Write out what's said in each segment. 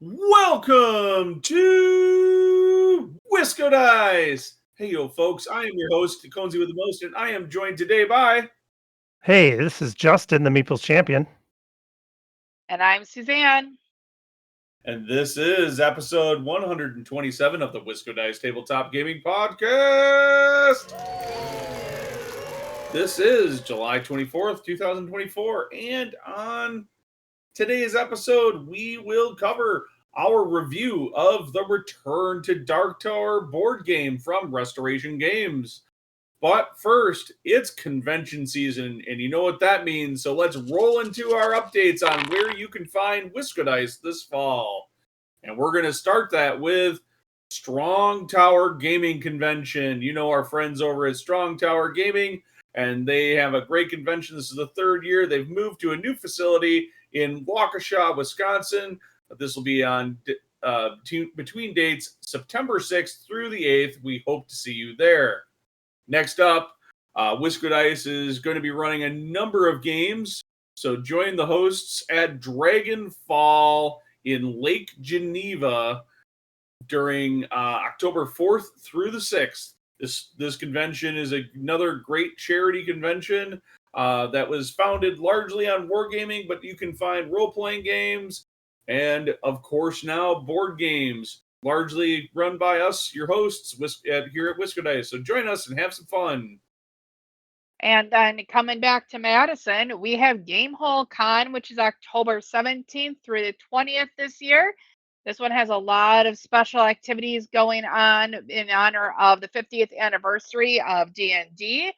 Welcome to WiscoDice. Hey, yo, folks. I am your host, Conzi with the Most, and I am joined today by... Hey, this is Justin, the Meeples champion. And I'm Suzanne. And this is episode 127 of the WiscoDice Tabletop Gaming Podcast. This is July 24th, 2024, and on today's episode, we will cover our review of the Return to Dark Tower board game from Restoration Games. But first, it's convention season, and you know what that means, so let's roll into our updates on where you can find WiscoDice this fall. And we're going to start that with Strong Tower Gaming Convention. You know our friends over at Strong Tower Gaming, and they have a great convention. This is the third year. They've moved to a new facility in Waukesha, Wisconsin. This will be on between dates September 6th through the 8th. We hope to see you there. Next up, WiscoDice is going to be running a number of games. So join the hosts at Dragon Fall in Lake Geneva during October 4th through the 6th. This convention is another great charity convention that was founded largely on wargaming, but you can find role-playing games and, of course, now board games, largely run by us, your hosts, here at WiscoDice. So join us and have some fun. And then coming back to Madison, we have Gamehole Con, which is October 17th through the 20th this year. This one has a lot of special activities going on in honor of the 50th anniversary of D&D,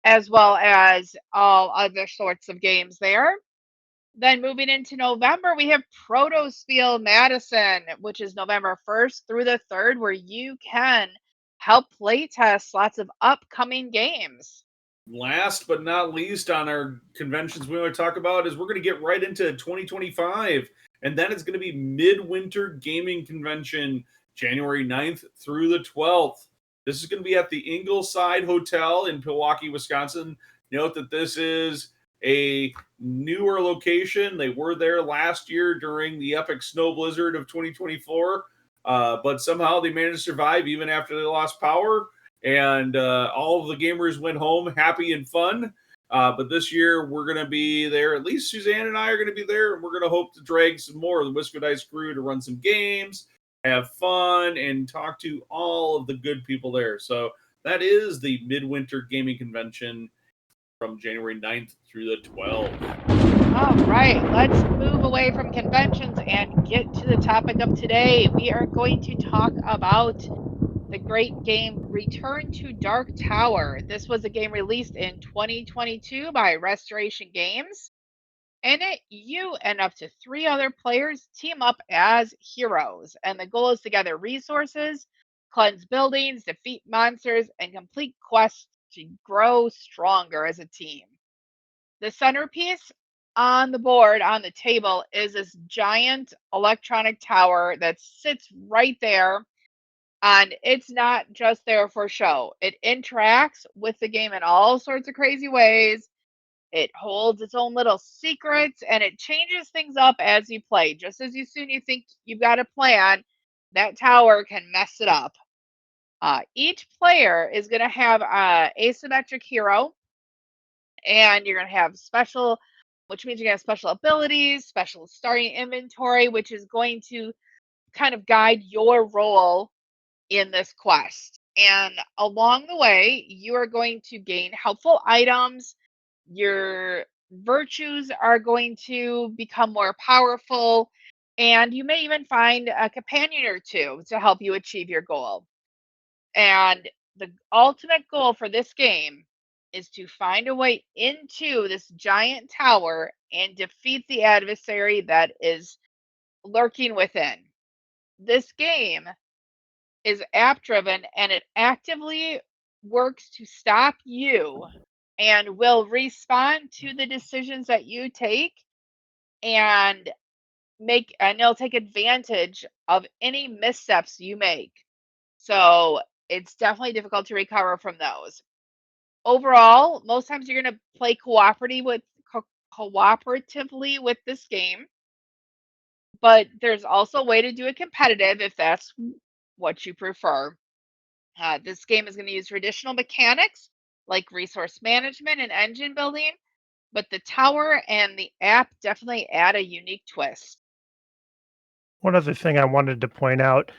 as well as all other sorts of games there. Then moving into November, we have Protospiel Madison, which is November 1st through the 3rd, where you can help play test lots of upcoming games. Last but not least on our conventions we want to talk about is we're going to get right into 2025. And then it's going to be Midwinter Gaming Convention, January 9th through the 12th. This is going to be at the Ingleside Hotel in Milwaukee, Wisconsin. Note that this is a newer location. They were there last year during the epic snow blizzard of 2024. But somehow they managed to survive even after they lost power. And all of the gamers went home happy and fun. But this year, we're going to be there. At least Suzanne and I are going to be there. And we're going to hope to drag some more of the WiscoDice crew to run some games, have fun, and talk to all of the good people there. So that is the Midwinter Gaming Convention from January 9th through the 12th. All right, let's move away from conventions and get to the topic of today. We are going to talk about the great game Return to Dark Tower. This was a game released in 2022 by Restoration Games. In it, you and up to 3 other players team up as heroes, and the goal is to gather resources, cleanse buildings, defeat monsters, and complete quests to grow stronger as a team. The centerpiece on the board on the table is this giant electronic tower that sits right there. And it's not just there for show. It interacts with the game in all sorts of crazy ways. It holds its own little secrets, and it changes things up as you play. Just as you think you've got a plan, that tower can mess it up. Each player is going to have an asymmetric hero, and you're going to have special, which means you're going to have special abilities, special starting inventory, which is going to kind of guide your role in this quest. And along the way, you are going to gain helpful items. Your virtues are going to become more powerful, and you may even find a companion or two to help you achieve your goal. And the ultimate goal for this game is to find a way into this giant tower and defeat the adversary that is lurking within. This game is app driven, and it actively works to stop you and will respond to the decisions that you take and it'll take advantage of any missteps you make. So it's definitely difficult to recover from those. Overall, most times you're going to play cooperatively with this game. but there's also a way to do it competitive if that's what you prefer. This game is going to use traditional mechanics like resource management and engine building, but the tower and the app definitely add a unique twist. One other thing I wanted to point out,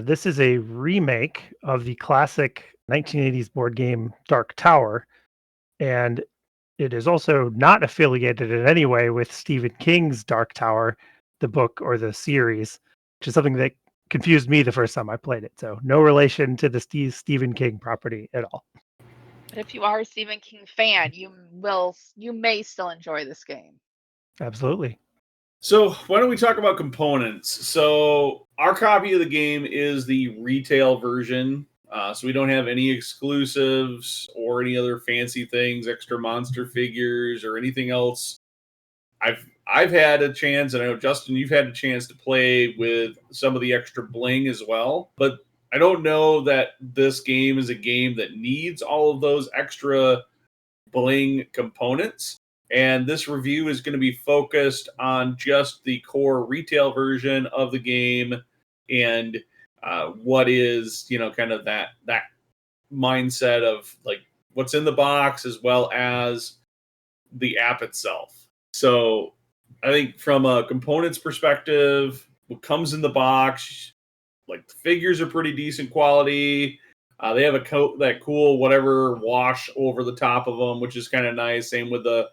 this is a remake of the classic 1980s board game Dark Tower, and it is also not affiliated in any way with Stephen King's Dark Tower, the book or the series, which is something that confused me the first time I played it. So no relation to the Stephen King property at all. But if you are a Stephen King fan, you may still enjoy this game. Absolutely. So why don't we talk about components? So our copy of the game is the retail version. So we don't have any exclusives or any other fancy things, extra monster figures or anything else. I've had a chance, and I know Justin, you've had a chance to play with some of the extra bling as well. But I don't know that this game is a game that needs all of those extra bling components. And this review is going to be focused on just the core retail version of the game and what is, kind of that mindset of like what's in the box as well as the app itself. So I think from a components perspective, what comes in the box, like the figures are pretty decent quality. They have that cool whatever wash over the top of them, which is kind of nice. Same with the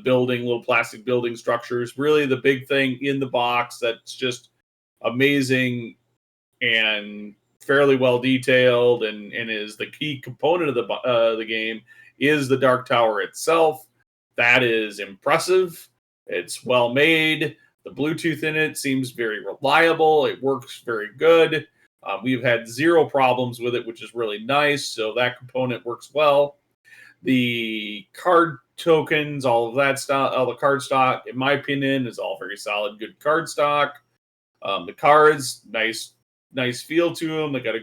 building, little plastic building structures. Really, the big thing in the box that's just amazing and fairly well detailed, and is the key component of the game is the Dark Tower itself. That is impressive. It's well made. The Bluetooth in it seems very reliable. It works very good. We've had zero problems with it, which is really nice. So that component works well. The card tokens, all of that stuff, all the card stock, in my opinion, is all very solid, good card stock. The cards, nice feel to them. They got a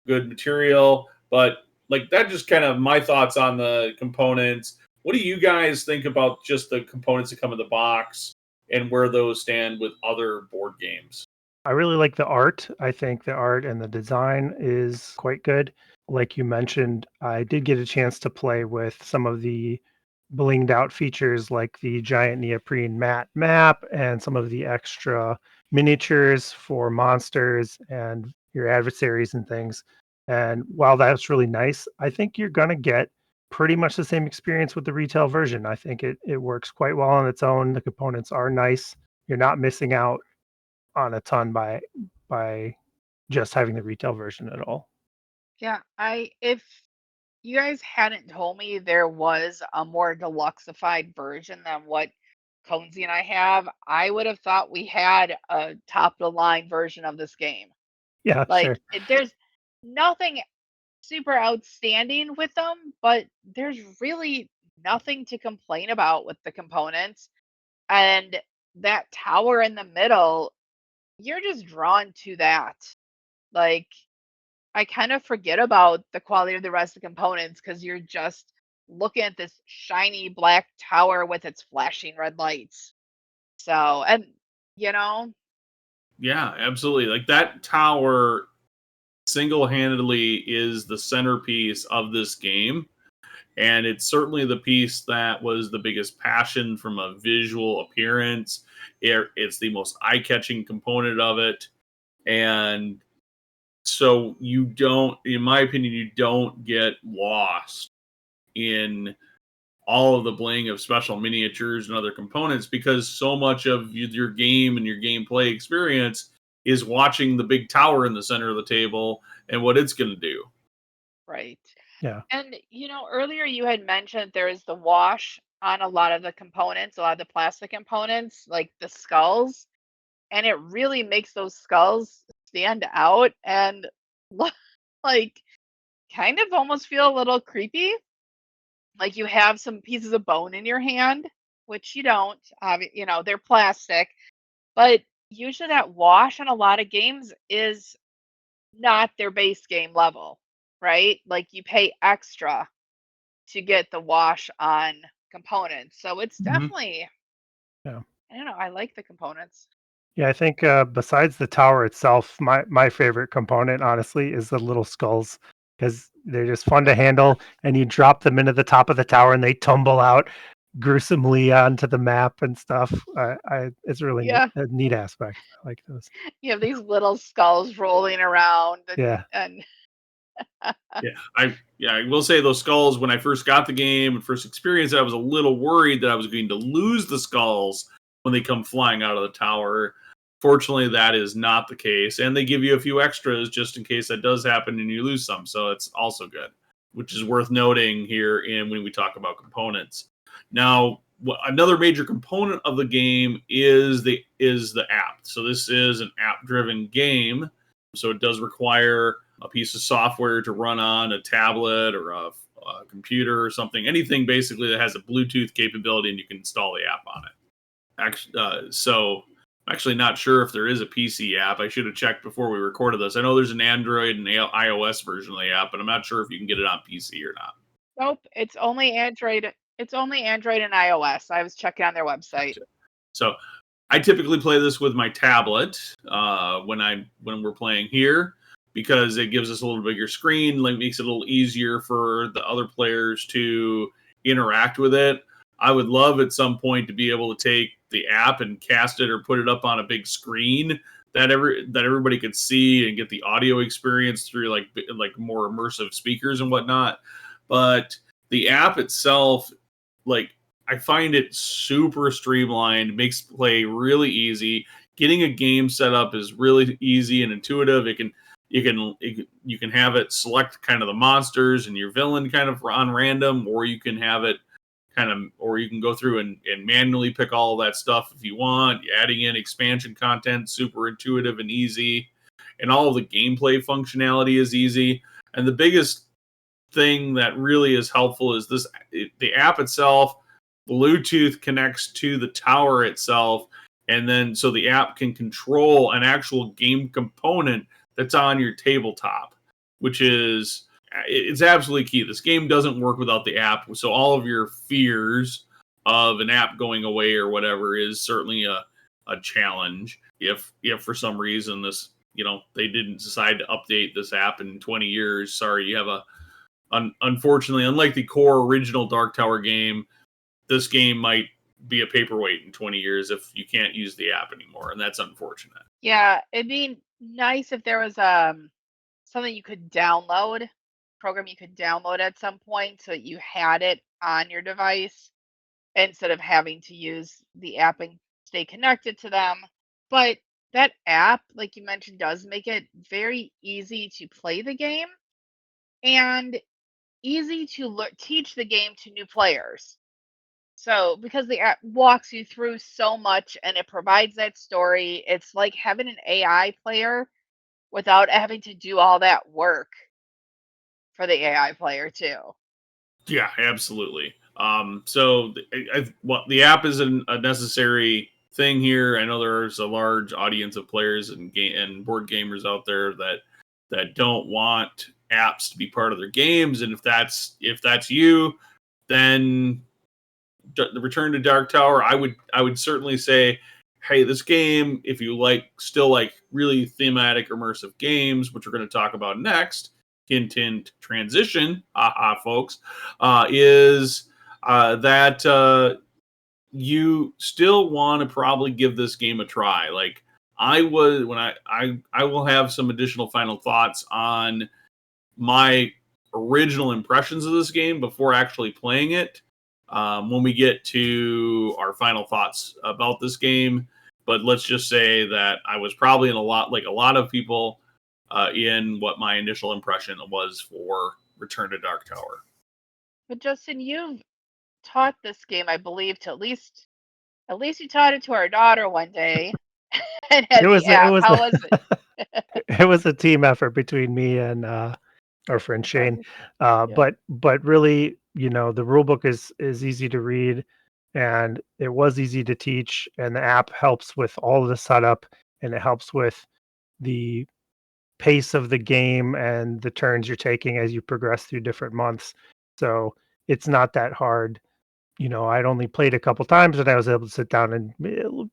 good material. But like that, just kind of my thoughts on the components. What do you guys think about just the components that come in the box and where those stand with other board games? I really like the art. I think the art and the design is quite good. Like you mentioned, I did get a chance to play with some of the blinged out features like the giant neoprene mat map and some of the extra miniatures for monsters and your adversaries and things. And while that's really nice, I think you're going to get pretty much the same experience with the retail version. I think it works quite well on its own. The components are nice. You're not missing out on a ton by just having the retail version at all. Yeah, if you guys hadn't told me there was a more deluxeified version than what Conesy and I have, I would have thought we had a top of the line version of this game. Yeah, Like sure. there's nothing super outstanding with them, but there's really nothing to complain about with the components. And that tower in the middle, you're just drawn to that. Like I kind of forget about the quality of the rest of the components because you're just looking at this shiny black tower with its flashing red lights. So, and you know, Yeah, absolutely. Like that tower single-handedly is the centerpiece of this game. And it's certainly the piece that was the biggest passion from a visual appearance. It's the most eye-catching component of it. And so you don't, in my opinion, you don't get lost in all of the bling of special miniatures and other components because so much of your game and your gameplay experience is watching the big tower in the center of the table and what it's going to do. right. Yeah. And earlier you had mentioned there is the wash on a lot of the components, a lot of the plastic components, like the skulls, and it really makes those skulls stand out and look like kind of almost feel a little creepy. Like you have some pieces of bone in your hand, which you don't. They're plastic, but usually that wash on a lot of games is not their base game level, right? Like you pay extra to get the wash on components. So it's Mhm. definitely, Yeah. I don't know, I like the components. Yeah, I think besides the tower itself, my favorite component, honestly, is the little skulls because they're just fun to handle. And you drop them into the top of the tower, and they tumble out gruesomely onto the map and stuff. It's really Yeah, a neat aspect. I like those. you have these little skulls rolling around, Yeah, and I will say those skulls, when I first got the game and first experienced it, I was a little worried that I was going to lose the skulls when they come flying out of the tower. Fortunately, that is not the case, and they give you a few extras just in case that does happen and you lose some, so it's also good, which is worth noting here in when we talk about components. Now, another major component of the game is the app. So this is an app-driven game, so it does require a piece of software to run on a tablet or a computer or something, anything basically that has a Bluetooth capability, and you can install the app on it. So I'm actually not sure if there is a PC app. I should have checked before we recorded this. I know there's an Android and iOS version of the app, but I'm not sure if you can get it on PC or not. nope, it's only Android. It's only Android and iOS. I was checking on their website. So I typically play this with my tablet when we're playing here, because it gives us a little bigger screen, like makes it a little easier for the other players to interact with it. I would love at some point to be able to take the app and cast it or put it up on a big screen that everybody could see and get the audio experience through like more immersive speakers and whatnot. But the app itself, like, I find it super streamlined, makes play really easy. Getting a game set up is really easy and intuitive. You can have it select kind of the monsters and your villain kind of on random, or you can have it or you can go through and manually pick all of that stuff if you want. Adding in expansion content, super intuitive and easy, and all of the gameplay functionality is easy. And the biggest thing that really is helpful is the app itself. Bluetooth connects to the tower itself, and then so the app can control an actual game component that's on your tabletop, which is it's absolutely key. This game doesn't work without the app, so all of your fears of an app going away or whatever is certainly a challenge. If for some reason they didn't decide to update this app in 20 years, sorry, you have unfortunately, unlike the core original Dark Tower game, this game might be a paperweight in 20 years if you can't use the app anymore, and that's unfortunate. Yeah, it'd be nice if there was something you could download, program you could download at some point so that you had it on your device instead of having to use the app and stay connected to them. But that app, like you mentioned, does make it very easy to play the game and easy to teach the game to new players. So, because the app walks you through so much and it provides that story, it's like having an AI player without having to do all that work for the AI player too. Yeah, absolutely. So the app is a necessary thing here. I know there's a large audience of players and board gamers out there that don't want apps to be part of their games, and if that's you, then the Return to Dark Tower, I would certainly say, hey, this game, if you still like really thematic immersive games, which we're going to talk about next, hint hint transition, folks, is that you still want to probably give this game a try. Like I was when I will have some additional final thoughts on my original impressions of this game before actually playing it when we get to our final thoughts about this game. But let's just say that I was probably in a lot of people in what my initial impression was for Return to Dark Tower. But Justin, you've taught this game, I believe, to at least you taught it to our daughter one day and had the app. How was it? It was a team effort between me and our friend Shane. Yeah. But really, the rule book is easy to read, and it was easy to teach, and the app helps with all of the setup, and it helps with the pace of the game and the turns you're taking as you progress through different months. So it's not that hard. I'd only played a couple times, and I was able to sit down and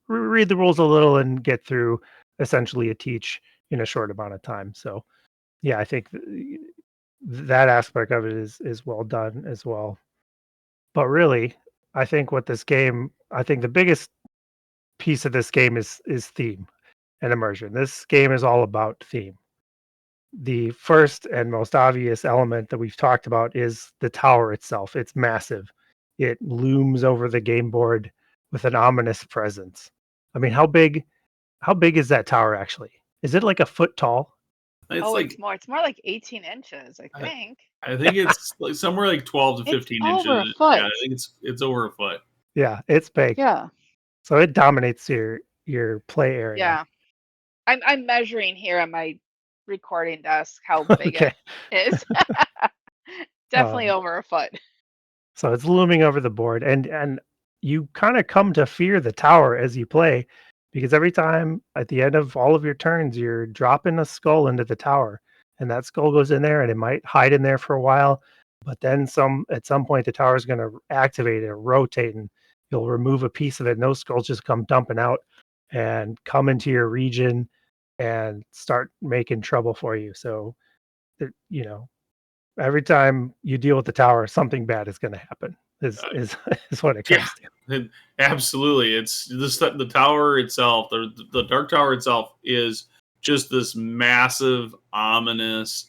read the rules a little and get through essentially a teach in a short amount of time. So yeah, I think that aspect of it is well done as well. But really, I think the biggest piece of this game is theme and immersion. This game is all about theme. The first and most obvious element that we've talked about is the tower itself. It's massive. It looms over the game board with an ominous presence. I mean, how big is that tower actually? Is it like a foot tall? It's Oh, like it's more like 18 inches, I I, think. I think it's like somewhere like 12 to It's 15 over a inches. foot. Yeah, I think it's over a foot. Yeah, it's big. Yeah. So it dominates your play area. Yeah. I'm measuring here on my recording desk how big Okay. it is. Definitely Um, over a foot. so it's looming over the board, and you kind of come to fear the tower as you play, because every time at the end of all of your turns, you're dropping a skull into the tower, and that skull goes in there, and it might hide in there for a while, but then at some point the tower is going to activate and rotate, and you'll remove a piece of it, and those skulls just come dumping out and come into your region and start making trouble for you. So that every time you deal with the tower, something bad is going to happen. Is Uh, is is what it yeah, comes to. absolutely. It's the tower itself, the dark tower itself is just this massive, ominous,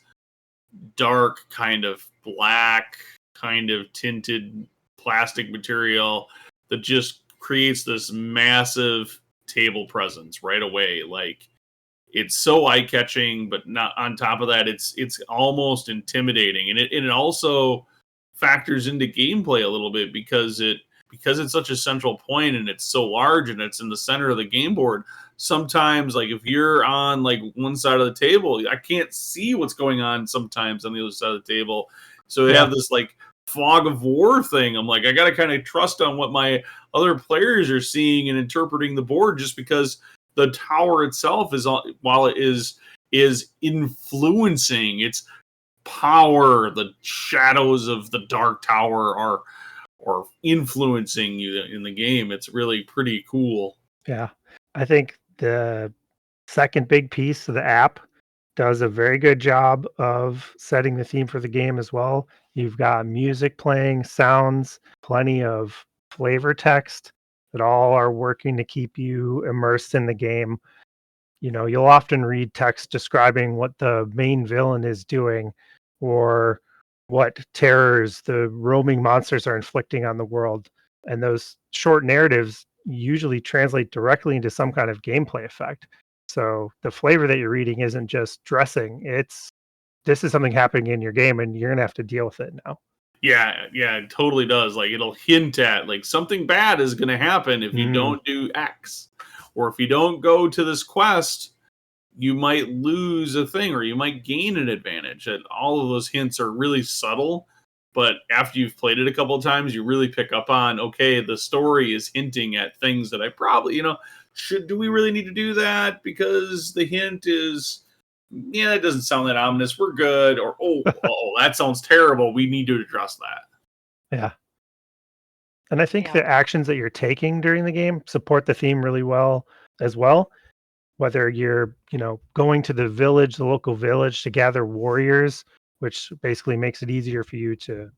dark kind of black, kind of tinted plastic material that just creates this massive table presence right away. Like it's so eye catching, but not on top of that, it's almost intimidating, and it also factors into gameplay a little bit because it's such a central point and it's so large and it's in the center of the game board. Sometimes, like if you're on like one side of the table, I can't see what's going on sometimes on the other side of the table. So they Yeah. have this like fog of war thing. I'm like, I got to kind of trust on what my other players are seeing and interpreting the board, just because the tower itself while it is influencing its power, the shadows of the dark tower are influencing you in the game. It's really pretty cool. Yeah. I think the second big piece of the app does a very good job of setting the theme for the game as well. You've got music playing, sounds, plenty of flavor text that all are working to keep you immersed in the game. You'll often read text describing what the main villain is doing or what terrors the roaming monsters are inflicting on the world. And those short narratives usually translate directly into some kind of gameplay effect. So the flavor that you're reading isn't just dressing, this is something happening in your game and you're going to have to deal with it now. Yeah, it totally does. Like it'll hint at like something bad is going to happen if you don't do X, or if you don't go to this quest, you might lose a thing or you might gain an advantage. And all of those hints are really subtle, but after you've played it a couple of times, you really pick up on, okay, the story is hinting at things that I probably, do we really need to do that? Because the hint is, yeah, it doesn't sound that ominous. We're good. Or, that sounds terrible. We need to address that. Yeah. And I think Yeah. the actions that you're taking during the game support the theme really well as well. Whether you're, going to the local village to gather warriors, which basically makes it easier for you to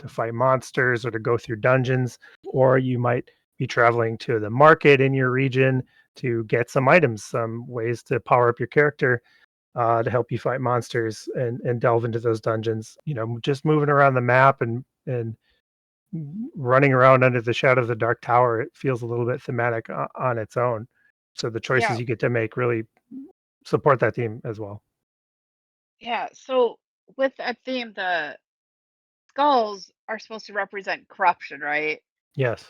fight monsters or to go through dungeons, or you might be traveling to the market in your region to get some items, some ways to power up your character to help you fight monsters and delve into those dungeons. Just moving around the map and running around under the shadow of the dark tower, it feels a little bit thematic on its own. So the choices Yeah. you get to make really support that theme as well. Yeah. So with that theme, the skulls are supposed to represent corruption, right? Yes.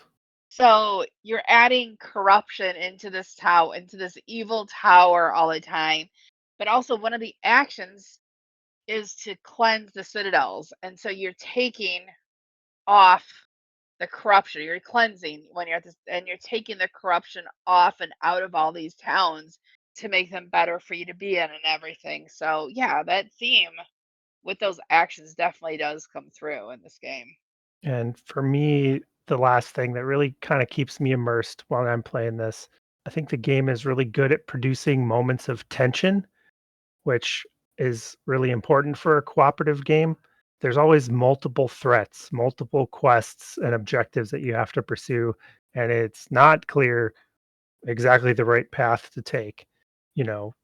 So you're adding corruption into into this evil tower all the time. But also one of the actions is to cleanse the citadels. And so you're taking off the corruption. You're cleansing when you're at this, and you're taking the corruption off and out of all these towns to make them better for you to be in and everything. So yeah, that theme with those actions definitely does come through in this game. And for me, the last thing that really kind of keeps me immersed while I'm playing this. I think the game is really good at producing moments of tension, which is really important for a cooperative game. There's always multiple threats, multiple quests and objectives that you have to pursue, and it's not clear exactly the right path to take. You know,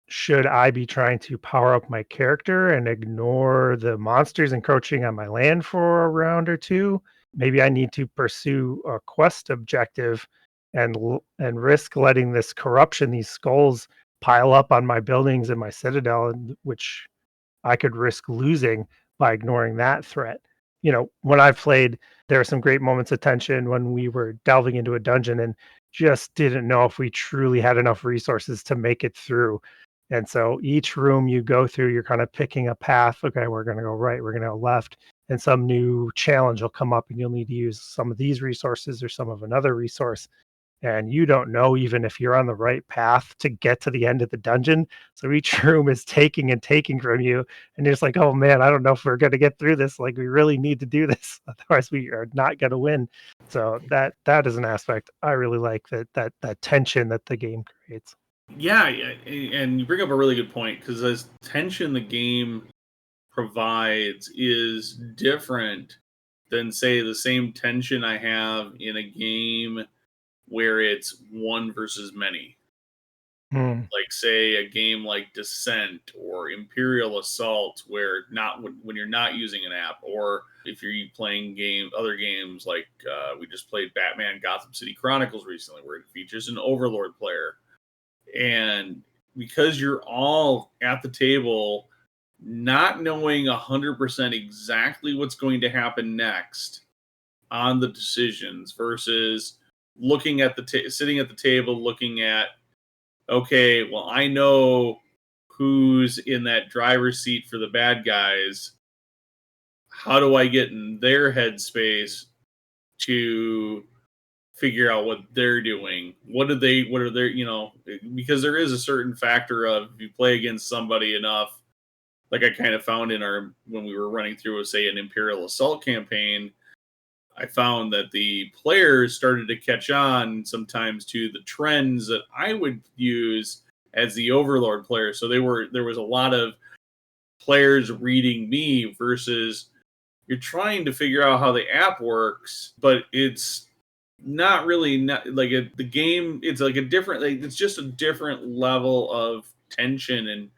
should I be trying to power up my character and ignore the monsters encroaching on my land for a round or two? Maybe I need to pursue a quest objective and risk letting this corruption, these skulls, pile up on my buildings and my citadel, which I could risk losing by ignoring that threat. When I've played, there are some great moments of tension when we were delving into a dungeon and just didn't know if we truly had enough resources to make it through. And so each room you go through, you're kind of picking a path. Okay, we're going to go right, we're going to go left. And some new challenge will come up and you'll need to use some of these resources or some of another resource. And you don't know even if you're on the right path to get to the end of the dungeon. So each room is taking and taking from you. And you're just like, oh man, I don't know if we're going to get through this. Like, we really need to do this. Otherwise we are not going to win. So that is an aspect I really like, that tension that the game creates. Yeah, and you bring up a really good point, because the tension the game provides is different than, say, the same tension I have in a game where it's one versus many. Like, say, a game like Descent or Imperial Assault, where not when you're not using an app, or if you're playing other games like we just played Batman Gotham City Chronicles recently, where it features an Overlord player. And because you're all at the table, not knowing 100% exactly what's going to happen next on the decisions, versus looking at sitting at the table, looking at, okay, well, I know who's in that driver's seat for the bad guys. How do I get in their headspace to figure out what they're doing? What are their, because there is a certain factor of, if you play against somebody enough, like I kind of found when we were running through, say, an Imperial Assault campaign, I found that the players started to catch on sometimes to the trends that I would use as the Overlord player. So there was a lot of players reading me, versus you're trying to figure out how the app works, but it's not really the game. It's like a different, it's just a different level of tension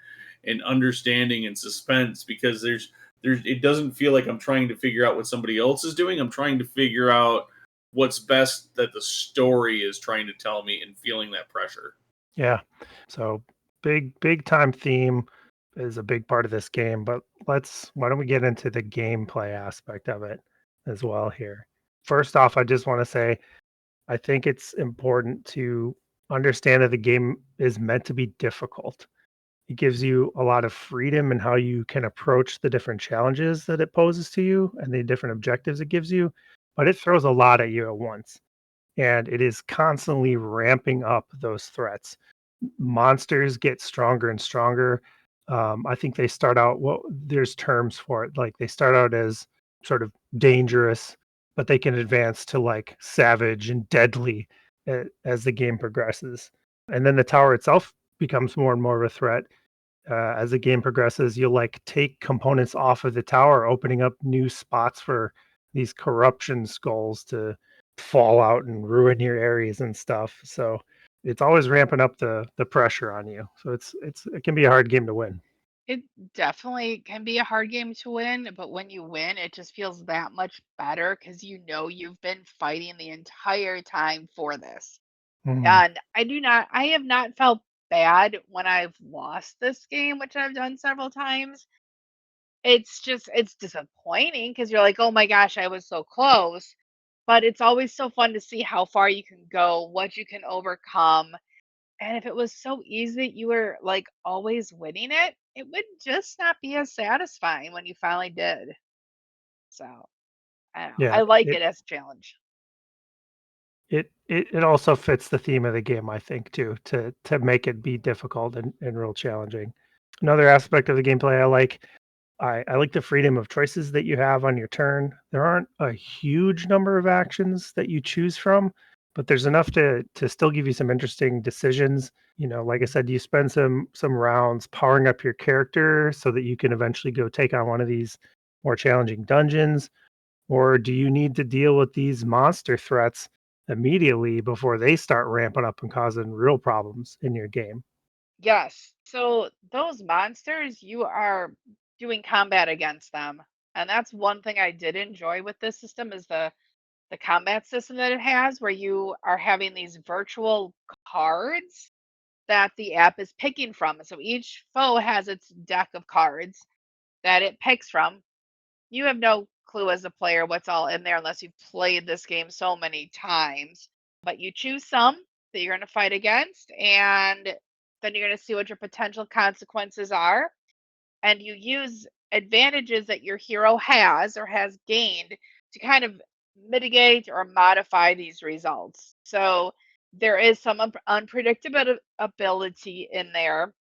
and understanding and suspense, because it doesn't feel like I'm trying to figure out what somebody else is doing. I'm trying to figure out what's best that the story is trying to tell me, and feeling that pressure. Yeah. So big time theme is a big part of this game, but why don't we get into the gameplay aspect of it as well here. First off, I just want to say I think it's important to understand that the game is meant to be difficult. It gives you a lot of freedom in how you can approach the different challenges that it poses to you and the different objectives it gives you, but it throws a lot at you at once. And it is constantly ramping up those threats. Monsters get stronger and stronger. I think they start out, well, there's terms for it. Like, they start out as sort of dangerous, but they can advance to like savage and deadly as the game progresses. And then the tower itself becomes more and more of a threat. As the game progresses, you'll like take components off of the tower, opening up new spots for these corruption skulls to fall out and ruin your areas and stuff. So it's always ramping up the pressure on you. So it can be a hard game to win. It definitely can be a hard game to win, but when you win, it just feels that much better because you know you've been fighting the entire time for this. Mhm. And I have not felt bad when I've lost this game, which I've done several times. It's disappointing because you're like, oh my gosh, I was so close. But it's always so fun to see how far you can go, what you can overcome. And if it was so easy that you were like always winning it, it would just not be as satisfying when you finally did. So I don't know. Yeah, I like it it as a challenge. it also fits the theme of the game, I think, too, to make it be difficult and real challenging. Another aspect of the gameplay I like I like the freedom of choices that you have on your turn. There aren't a huge number of actions that you choose from, but there's enough to still give you some interesting decisions. Like I said, you spend some rounds powering up your character so that you can eventually go take on one of these more challenging dungeons, or do you need to deal with these monster threats immediately before they start ramping up and causing real problems in your game? Yes. So those monsters, you are doing combat against them. And that's one thing I did enjoy with this system is the combat system that it has where you are having these virtual cards that the app is picking from. So each foe has its deck of cards that it picks from. You have no clue as a player what's all in there unless you've played this game so many times. But you choose some that you're going to fight against, and then you're going to see what your potential consequences are. And you use advantages that your hero has or has gained to kind of mitigate or modify these results. So there is some unpredictability in there,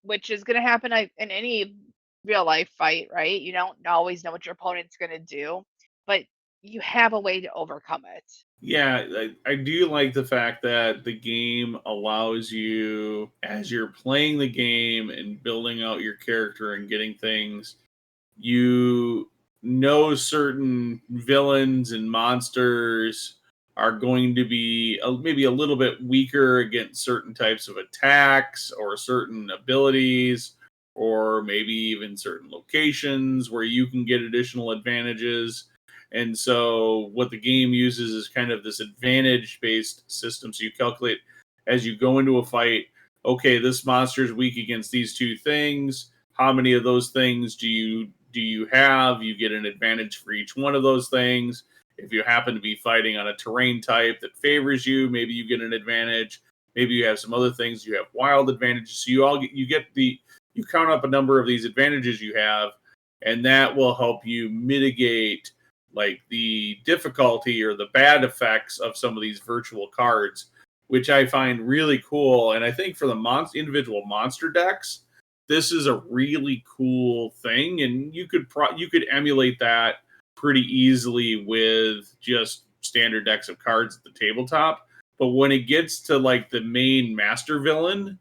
which is going to happen in any real life fight, right? You don't always know what your opponent's going to do, but you have a way to overcome it. Yeah, I do like the fact that the game allows you, as you're playing the game and building out your character and getting things, you know certain villains and monsters are going to be maybe a little bit weaker against certain types of attacks or certain abilities, or maybe even certain locations where you can get additional advantages. And so, what the game uses is kind of this advantage based system. So, you calculate as you go into a fight, okay, this monster is weak against these two things. How many of those things do you have? You get an advantage for each one of those things. If you happen to be fighting on a terrain type that favors you, maybe you get an advantage. Maybe you have some other things. You have wild advantages. So you count up a number of these advantages you have, and that will help you mitigate like the difficulty or the bad effects of some of these virtual cards, which I find really cool. And I think for the individual monster decks, this is a really cool thing, and you could emulate that pretty easily with just standard decks of cards at the tabletop. But when it gets to like the main master villain,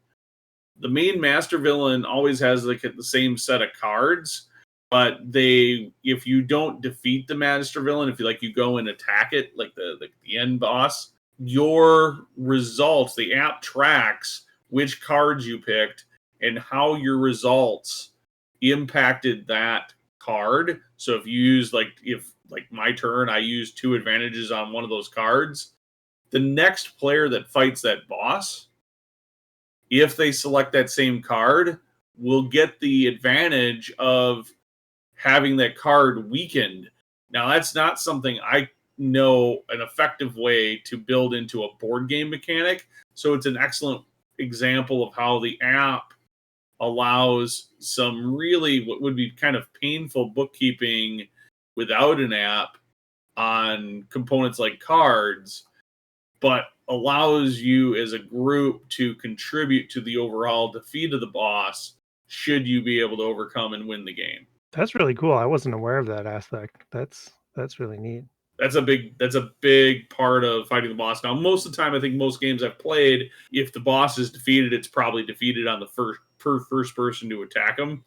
always has like the same set of cards, but if you don't defeat the master villain, if you go and attack it, like the end boss, your results, the app tracks which cards you picked and how your results impacted that card. So if you use if my turn, I use 2 advantages on one of those cards, the next player that fights that boss, if they select that same card, will get the advantage of having that card weakened. Now, that's not something I know an effective way to build into a board game mechanic. So it's an excellent example of how the app allows some really what would be kind of painful bookkeeping without an app on components like cards, but allows you as a group to contribute to the overall defeat of the boss should you be able to overcome and win the game. That's really cool. I wasn't aware of that aspect. That's really neat. That's a big part of fighting the boss. Now, most of the time, I think most games I've played, if the boss is defeated, it's probably defeated on the first person to attack him.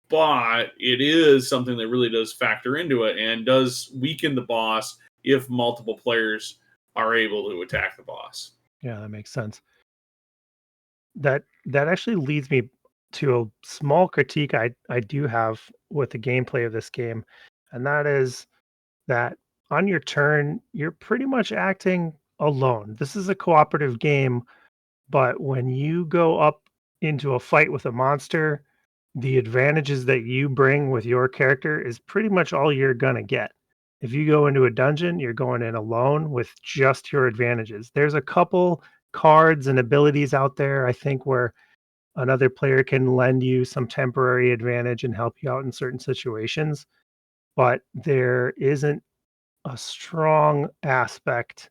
But it is something that really does factor into it and does weaken the boss if multiple players are able to attack the boss. Yeah, that makes sense. That actually leads me to a small critique I do have with the gameplay of this game, and that is that on your turn, you're pretty much acting alone. This is a cooperative game, but when you go up into a fight with a monster, the advantages that you bring with your character is pretty much all you're gonna get. If you go into a dungeon, you're going in alone with just your advantages. There's a couple cards and abilities out there, I think, where another player can lend you some temporary advantage and help you out in certain situations, but there isn't a strong aspect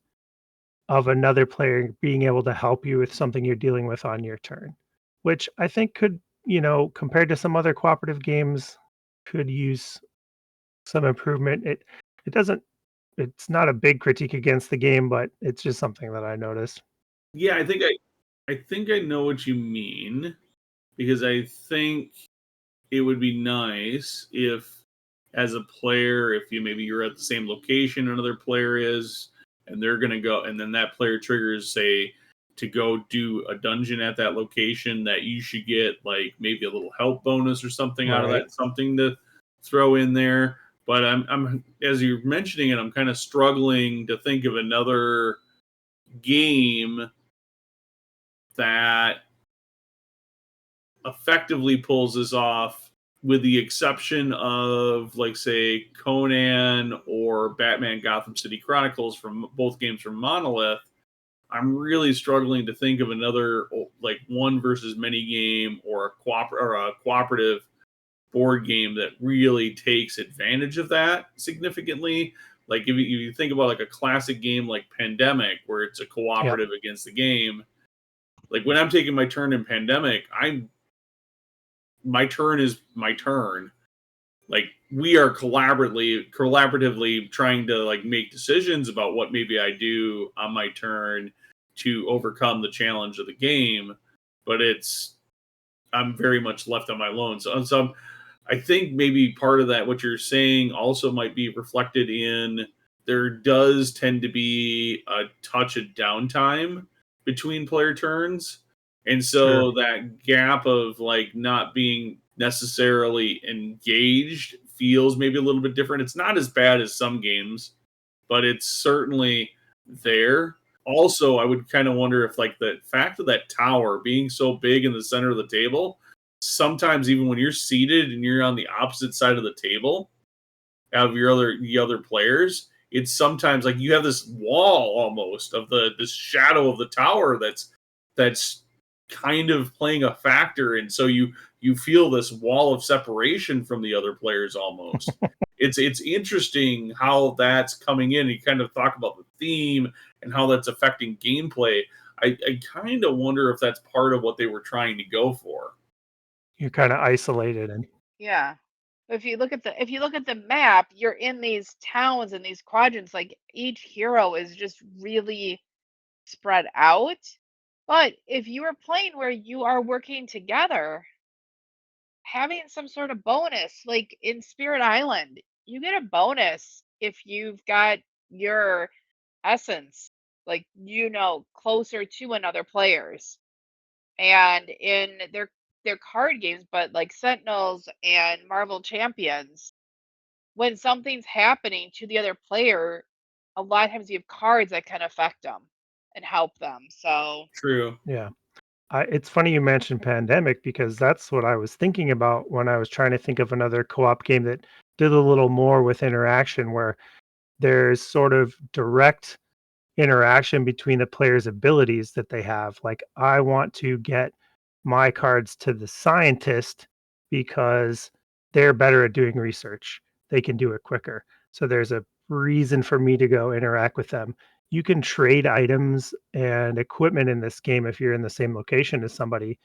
of another player being able to help you with something you're dealing with on your turn, which I think could, compared to some other cooperative games, could use some improvement. It's not a big critique against the game, but it's just something that I noticed. Yeah, I think I know what you mean, because I think it would be nice if, as a player, if you're at the same location another player is, and they're gonna go, and then that player triggers, say, to go do a dungeon at that location, that you should get like maybe a little health bonus or something out of Right. that, something to throw in there. But I'm as you're mentioning it, I'm kind of struggling to think of another game that effectively pulls this off, with the exception of, like, say, Conan or Batman Gotham City Chronicles, from both games from Monolith. I'm really struggling to think of another, like, one versus many game or a cooperative board game that really takes advantage of that significantly. Like, if you think about like a classic game like Pandemic, where it's a cooperative against the game. Like, when I'm taking my turn in Pandemic, my turn is my turn. Like, we are collaboratively trying to like make decisions about what maybe I do on my turn to overcome the challenge of the game, but I'm very much left on my own. So I think maybe part of that, what you're saying, also might be reflected in, there does tend to be a touch of downtime between player turns. And so that gap of like not being necessarily engaged feels maybe a little bit different. It's not as bad as some games, but it's certainly there. Also, I would kind of wonder if, like, the fact of that tower being so big in the center of the table, sometimes even when you're seated and you're on the opposite side of the table of the other players, it's sometimes like you have this wall almost of this shadow of the tower that's kind of playing a factor, and so you feel this wall of separation from the other players almost. It's interesting how that's coming in. You kind of talk about the theme and how that's affecting gameplay. I kind of wonder if that's part of what they were trying to go for. You're kind of isolated and Yeah. If you look at the map, you're in these towns and these quadrants. Like each hero is just really spread out. But if you are playing where you are working together, having some sort of bonus, like in Spirit Island, you get a bonus if you've got your essence, like, closer to another player's. And in their card games, but like Sentinels and Marvel Champions, when something's happening to the other player, a lot of times you have cards that can affect them and help them. So, True. yeah. It's funny you mentioned Pandemic because that's what I was thinking about when I was trying to think of another co-op game that did a little more with interaction, where there's sort of direct interaction between the players' abilities that they have. Like, I want to get my cards to the scientist because they're better at doing research. They can do it quicker. So there's a reason for me to go interact with them. You can trade items and equipment in this game if you're in the same location as somebody,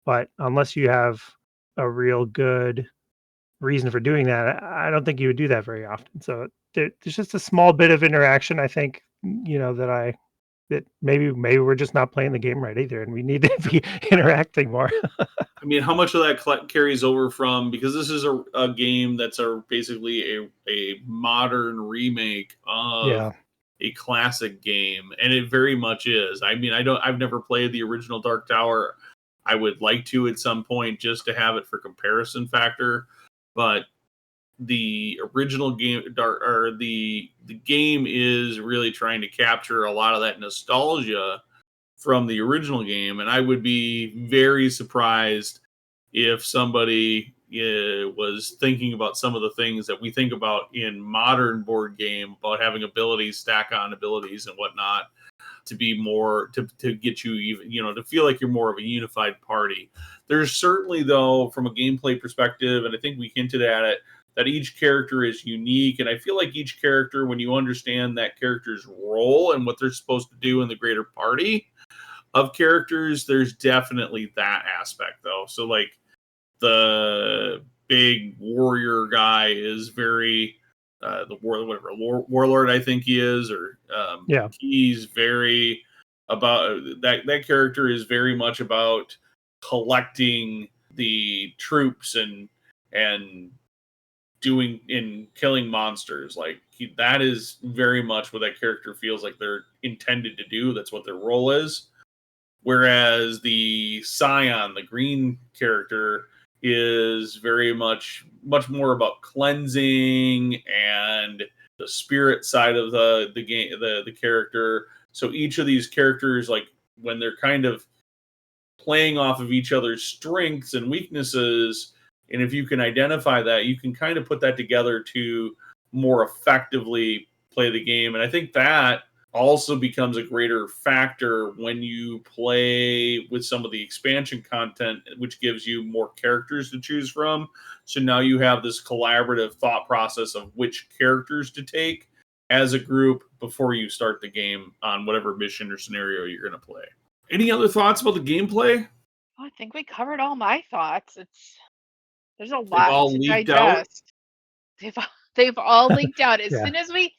but unless you have a real good reason for doing that, I don't think you would do that very often. So there's just a small bit of interaction, I think, that maybe we're just not playing the game right either, and we need to be interacting more. I mean, how much of that carries over from, because this is a game that's basically a modern remake of Yeah. a classic game, and it very much is. I mean, I've never played the original Dark Tower. I would like to at some point, just to have it for comparison factor, but the original game, the game is really trying to capture a lot of that nostalgia from the original game, and I would be very surprised if somebody was thinking about some of the things that we think about in modern board game, about having abilities, stack on abilities and whatnot, to be more to get you, even, to feel like you're more of a unified party. There's certainly, though, from a gameplay perspective, and I think we hinted at it, that each character is unique, and I feel like each character, when you understand that character's role and what they're supposed to do in the greater party of characters, there's definitely that aspect, though. So, like, the big warrior guy is very warlord, I think he is, or he's very about that character is very much about collecting the troops and killing monsters. Like that is very much what that character feels like they're intended to do. That's what their role is. Whereas the Scion, the green character, is very much more about cleansing and the spirit side of the game, the character. So each of these characters, like when they're kind of playing off of each other's strengths and weaknesses, and if you can identify that, you can kind of put that together to more effectively play the game. And I think that also becomes a greater factor when you play with some of the expansion content, which gives you more characters to choose from. So now you have this collaborative thought process of which characters to take as a group before you start the game on whatever mission or scenario you're going to play. Any other thoughts about the gameplay? Oh, I think we covered all my thoughts. There's a They've lot all to leaked out. digest. They've all leaked out. As soon as we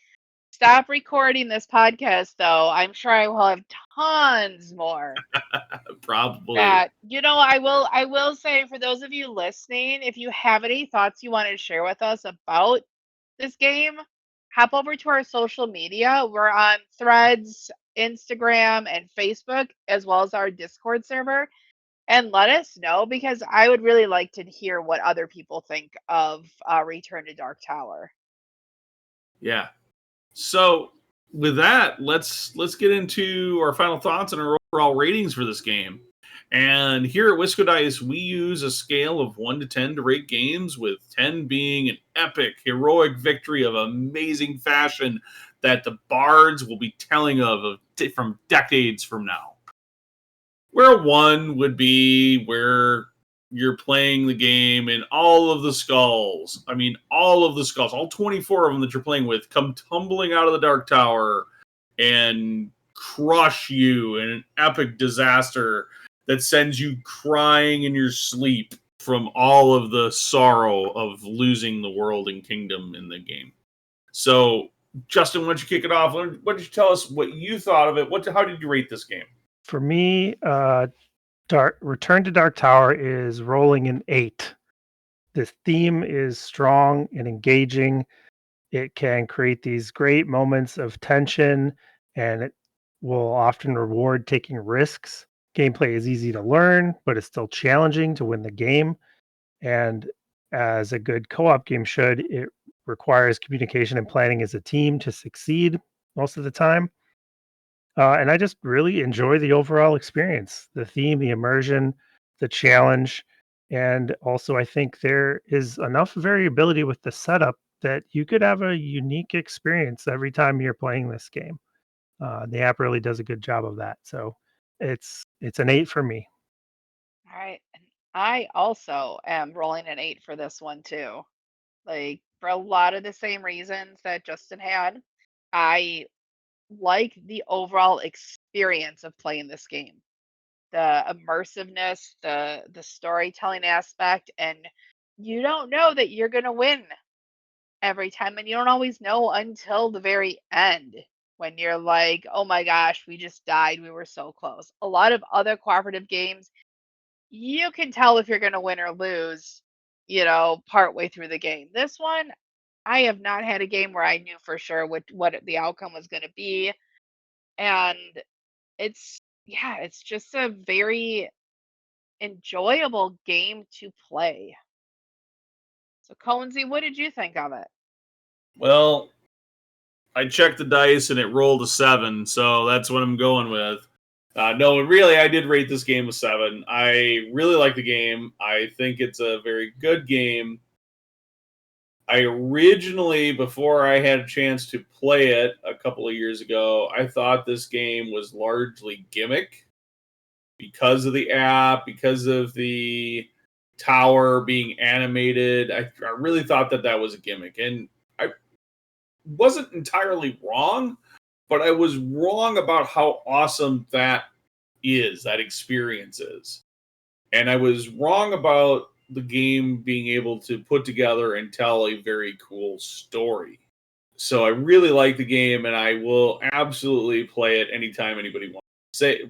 stop recording this podcast, though, I'm sure I will have tons more. Probably. I will say, for those of you listening, if you have any thoughts you want to share with us about this game, hop over to our social media. We're on Threads, Instagram, and Facebook, as well as our Discord server. And let us know, because I would really like to hear what other people think of Return to Dark Tower. Yeah. So with that, let's get into our final thoughts and our overall ratings for this game. And here at WiscoDice, we use a scale of 1 to 10 to rate games, with 10 being an epic, heroic victory of amazing fashion that the bards will be telling of from decades from now. Where 1 would be where you're playing the game and all of the skulls, all 24 of them that you're playing with, come tumbling out of the Dark Tower and crush you in an epic disaster that sends you crying in your sleep from all of the sorrow of losing the world and kingdom in the game. So, Justin, why don't you kick it off? Why don't you tell us what you thought of it? How did you rate this game? For me, Return to Dark Tower is rolling an 8. The theme is strong and engaging. It can create these great moments of tension, and it will often reward taking risks. Gameplay is easy to learn, but it's still challenging to win the game. And as a good co-op game should, it requires communication and planning as a team to succeed most of the time. And I just really enjoy the overall experience, the theme, the immersion, the challenge. And also, I think there is enough variability with the setup that you could have a unique experience every time you're playing this game. The app really does a good job of that. So it's an 8 for me. All right. And I also am rolling an 8 for this one, too. Like, for a lot of the same reasons that Justin had. I like the overall experience of playing this game, the immersiveness, the storytelling aspect, and you don't know that you're going to win every time, and you don't always know until the very end, when you're like, oh my gosh, we just died, we were so close. A lot of other cooperative games, you can tell if you're going to win or lose, partway through the game. This one, I have not had a game where I knew for sure what the outcome was going to be. And it's just a very enjoyable game to play. So, Conesy, what did you think of it? Well, I checked the dice and it rolled a 7, so that's what I'm going with. No, really, I did rate this game a 7. I really like the game. I think it's a very good game. I originally, before I had a chance to play it a couple of years ago, I thought this game was largely gimmick because of the app, because of the tower being animated. I really thought that was a gimmick. And I wasn't entirely wrong, but I was wrong about how awesome that experience is. And I was wrong about the game being able to put together and tell a very cool story. So I really like the game, and I will absolutely play it anytime anybody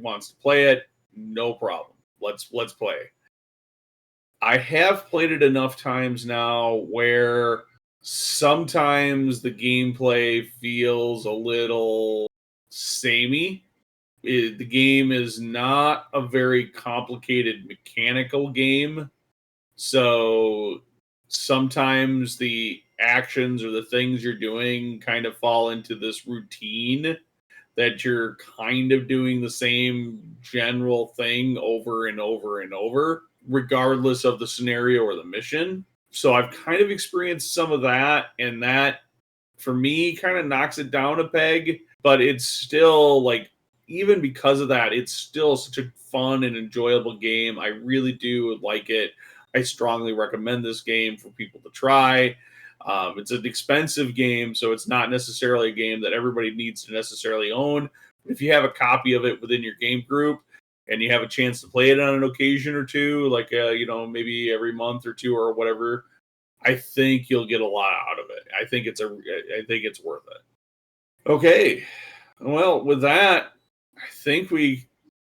wants to play it. No problem. Let's play. I have played it enough times now where sometimes the gameplay feels a little samey. The game is not a very complicated mechanical game. So sometimes the actions or the things you're doing kind of fall into this routine that you're kind of doing the same general thing over and over and over, regardless of the scenario or the mission. So I've kind of experienced some of that, and that for me kind of knocks it down a peg, but it's still like, even because of that, it's still such a fun and enjoyable game. I really do like it. I strongly recommend this game for people to try. It's an expensive game, so it's not necessarily a game that everybody needs to necessarily own. But if you have a copy of it within your game group and you have a chance to play it on an occasion or two, like maybe every month or two or whatever, I think you'll get a lot out of it. I think it's worth it. Okay, well, with that, I think we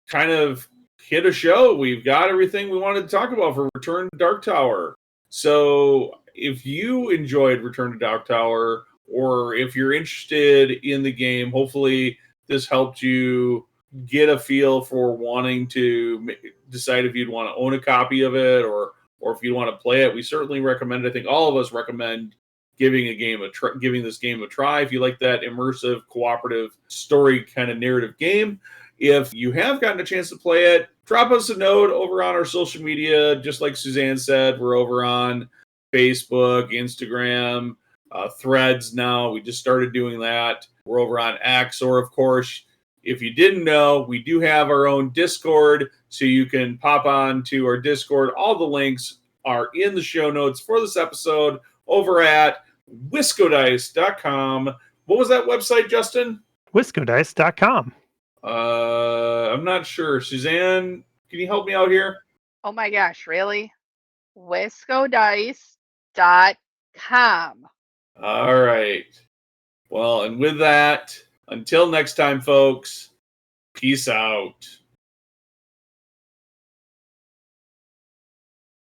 kind of hit a show. We've got everything we wanted to talk about for Return to Dark Tower. So if you enjoyed Return to Dark Tower, or if you're interested in the game, hopefully this helped you get a feel for wanting to decide if you'd want to own a copy of it, or if you want to play it. We certainly recommend it. I think all of us recommend giving this game a try if you like that immersive, cooperative, story kind of narrative game. If you have gotten a chance to play it, drop us a note over on our social media. Just like Suzanne said, we're over on Facebook, Instagram, Threads now. We just started doing that. We're over on X, or of course, if you didn't know, we do have our own Discord, so you can pop on to our Discord. All the links are in the show notes for this episode over at WiscoDice.com. What was that website, Justin? WiscoDice.com. I'm not sure. Suzanne, can you help me out here? Oh my gosh, really? WiscoDice.com. All right. Well, and with that, until next time, folks, peace out.